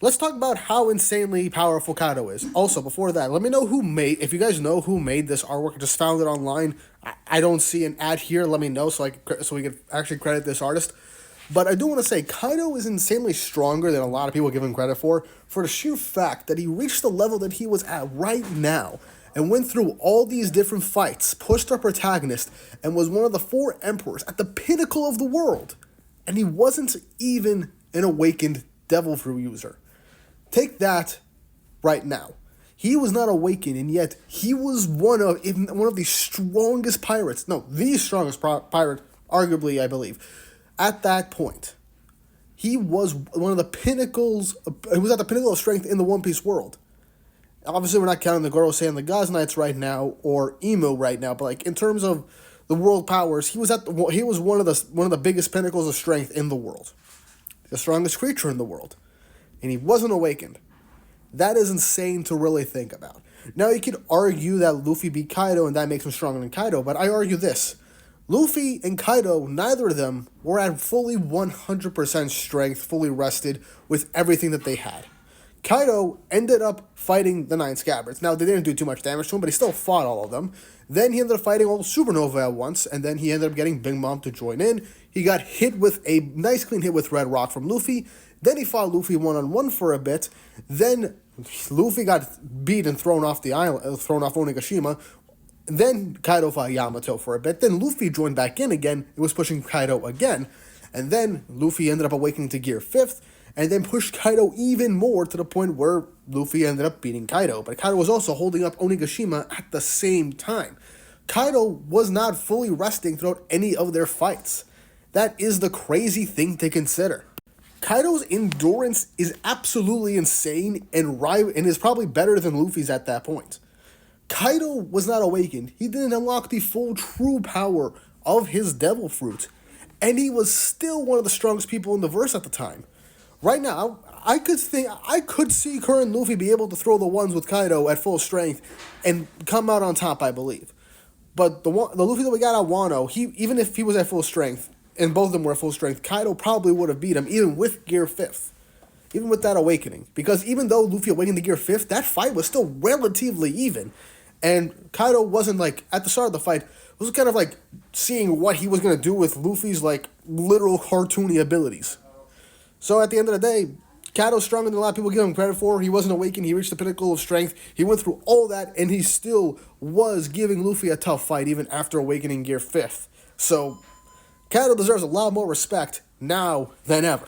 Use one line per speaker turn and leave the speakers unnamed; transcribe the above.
let's talk about how insanely powerful Kaido is. Also, before that, let me know if you guys know who made this artwork. I just found it online. I don't see an ad here. Let me know so we can actually credit this artist. But I do want to say Kaido is insanely stronger than a lot of people give him credit for the sheer fact that he reached the level that he was at right now and went through all these different fights, pushed our protagonist, and was one of the four emperors at the pinnacle of the world. And he wasn't even an awakened devil fruit user. Take that right now. He was not awakened, and yet he was one of the strongest pirates. No, the strongest pirate, arguably, I believe, at that point. He was one of the pinnacles. He was at the pinnacle of strength in the One Piece world. Obviously, we're not counting the Gorosei and the Gaz Knights right now, or Emu right now, but like in terms of the world powers, he was one of the biggest pinnacles of strength in the world, the strongest creature in the world, and he wasn't awakened. That is insane to really think about. Now, you could argue that Luffy beat Kaido and that makes him stronger than Kaido, but I argue this. Luffy and Kaido, neither of them were at fully 100% strength, fully rested with everything that they had. Kaido ended up fighting the Nine Scabbards. Now, they didn't do too much damage to him, but he still fought all of them. Then he ended up fighting all the Supernova at once, and then he ended up getting Big Mom to join in. He got hit with a nice clean hit with Red Rock from Luffy. Then he fought Luffy one-on-one for a bit. Then Luffy got beat and thrown off the island, thrown off Onigashima. Then Kaido fought Yamato for a bit. Then Luffy joined back in again. It was pushing Kaido again. And then Luffy ended up awakening to Gear 5th. And then pushed Kaido even more to the point where Luffy ended up beating Kaido. But Kaido was also holding up Onigashima at the same time. Kaido was not fully resting throughout any of their fights. That is the crazy thing to consider. Kaido's endurance is absolutely insane and is probably better than Luffy's at that point. Kaido was not awakened. He didn't unlock the full true power of his devil fruit. And he was still one of the strongest people in the verse at the time. Right now, I could see current Luffy be able to throw the ones with Kaido at full strength and come out on top, I believe. But the Luffy that we got at Wano, even if he was at full strength, and both of them were at full strength, Kaido probably would have beat him, even with Gear 5th. Even with that awakening. Because even though Luffy awakened to Gear 5th, that fight was still relatively even. And Kaido wasn't like, at the start of the fight, was kind of like seeing what he was going to do with Luffy's like literal cartoony abilities. So at the end of the day, Kaido's stronger than a lot of people give him credit for. He wasn't awakened. He reached the pinnacle of strength. He went through all that, and he still was giving Luffy a tough fight, even after awakening Gear 5th. So Kaido deserves a lot more respect now than ever.